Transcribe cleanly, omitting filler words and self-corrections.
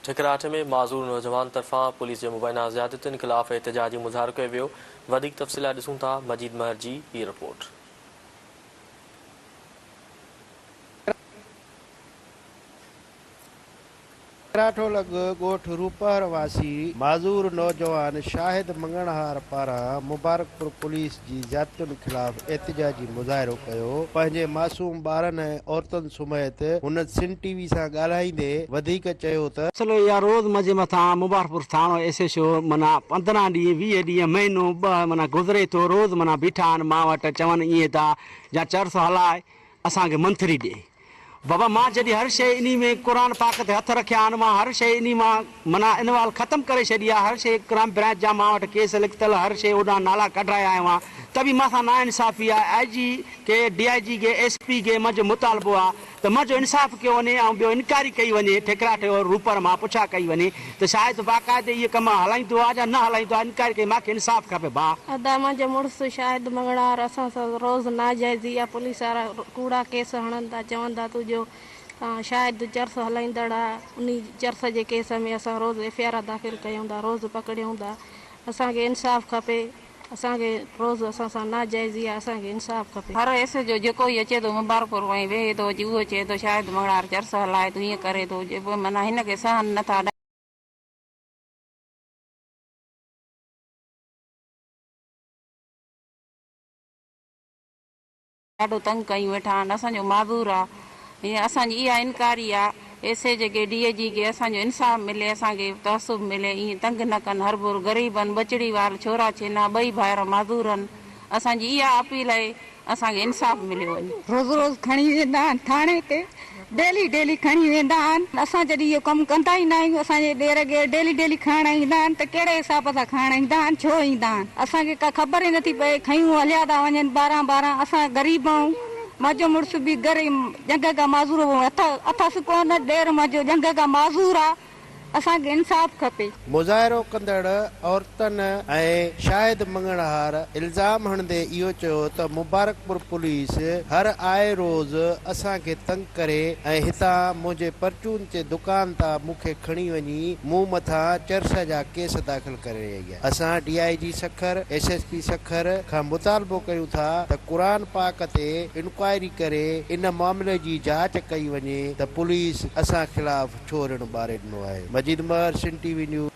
ठिकराठ में माज़ूर नौजवान तरफा पुलिस के मुबैना ज़्यादतियुनि ख़िलाफ़ एहतजाजी मुज़ाहिरो कियो वियो। वधीक तफ़सीलात ॾिसूं था मजीद महर जी हीअ रिपोर्ट। ठिकराठोलग ॻोठ रूपहर वासी माज़ूर नौजवान शाहिद मंगणहार पारां मुबारकपुर पुलिस जी ज़्यादतियुनि ख़िलाफ़ एहतजाजी मुज़ाहिरो कयो। पंहिंजे मासूम ॿारनि ऐं औरतुनि समेत हुन सिंध टीवी सां ॻाल्हाईंदे वधीक चयो त चलो या रोज़ मजे मथां मुबारकपुर थाणो SHO माना 15 ॾींहं 20 ॾींहं महीनो माना गुज़रे थो। रोज़ माना बीठा आहिनि मां वटि चवनि ईअं था या चर्स हलाए असांखे मंथरी ॾे। बाबा मां जॾहिं हर शइ इन में क़ुर पाक ते हथ रखिया आहिनि। मां हर शइ इन मां माना इनवाल ख़तमु करे छॾी आहे। हर शइ क्राइम ब्रांच जा मां वटि केस लिखियल हर शइ ओॾां नाला कढाया आयो आहियां। त बि मां सां नाइंसाफ़ी आहे। IG के DIG के SP के मुंहिंजो मुतालबो आहे त मुंहिंजो इंसाफ़ कयो वञे ऐं ॿियो इनकारी कई वञे। ठिकराठ और रूपर मां पुछा कई वञे त शायदि बाक़ाइदे इहे कम हलाईंदो आहे या न हलाईंदो आहे। इनकारी कई मूंखे इंसाफ़ खपे भाउ। अदा मुंहिंजो मुड़ुसु शाहिद मंगणार असां सां रोज़ नाजाइज़ी या पुलिस वारा कूड़ा केस हणनि था। चवनि था तुंहिंजो शायदि चर्स हलाईंदड़ आहे। उन चर्स जे केस में असां रोज़ FIR दाख़िल कयूं था, रोज़ पकड़ियूं था। असांखे इंसाफ़ खपे। असांखे रोज़ असां सां नाजाइज़ी आहे। असांखे इंसाफ़ खपे। हर SHO जेको ई अचे थो मुबारकपुर वञी वेहे थो उहो चए थो शायदि मंगणार चर्स हलाए थो ईअं करे थो माना हिनखे सहन नथा ॾाढो तंग कयूं वेठा आहिनि। असांजो माज़ूर आहे हीअं असांजी इहा इनकारी आहे। SA जेके DIG के असांजो इंसाफ़ मिले, असांखे तहसुब मिले। ईअं तंग न कनि। हर भुर ग़रीबनि बचड़ी वार छोरा छेना ॿई भाइर माज़ूर आहिनि। असांजी इहा अपील आहे असांखे इंसाफ़ मिले वञे। रोज़ रोज़ खणी वेंदा आहिनि थाणे ते, डेली खणी वेंदा आहिनि। असां जॾहिं इहो कमु कंदा ई न आहियूं। असांजे ॾेर खे डेली खणण ईंदा आहिनि त कहिड़े हिसाब सां खणण ईंदा आहिनि, छो ईंदा आहिनि। असांखे का ख़बर ई नथी पए। खयूं हलिया था वञनि 12 असां ग़रीब आहियूं। मुंहिंजो मुड़ुसु बि जंग का माज़ूर अथसि कोन। ॾेर मुंहिंजो जंग का माज़ूर आहे। असांखे इंसाफ़ खपे। मुज़ाहिरो कंदड़ औरतुनि ऐं शाहिद मंगणहार इल्ज़ाम हणंदे इहो चयो त मुबारकपुर पुलिस हर आए रोज़ असांखे तंग करे ऐं हितां मुंहिंजे परचून जे दुकान तां मूंखे खणी वञी मूं मथां चर्स जा केस दाख़िल करे रही आहे। असां DIG सखर SSP सखर खां मुतालबो कयूं था त क़ुर पाक ते इंक्वायरी करे इन मामले जी जांच कई वञे त पुलिस असां ख़िलाफ़ छो रिण ॿारे ॾिनो आहे। मजीद महर, सिंध TV न्यूज़।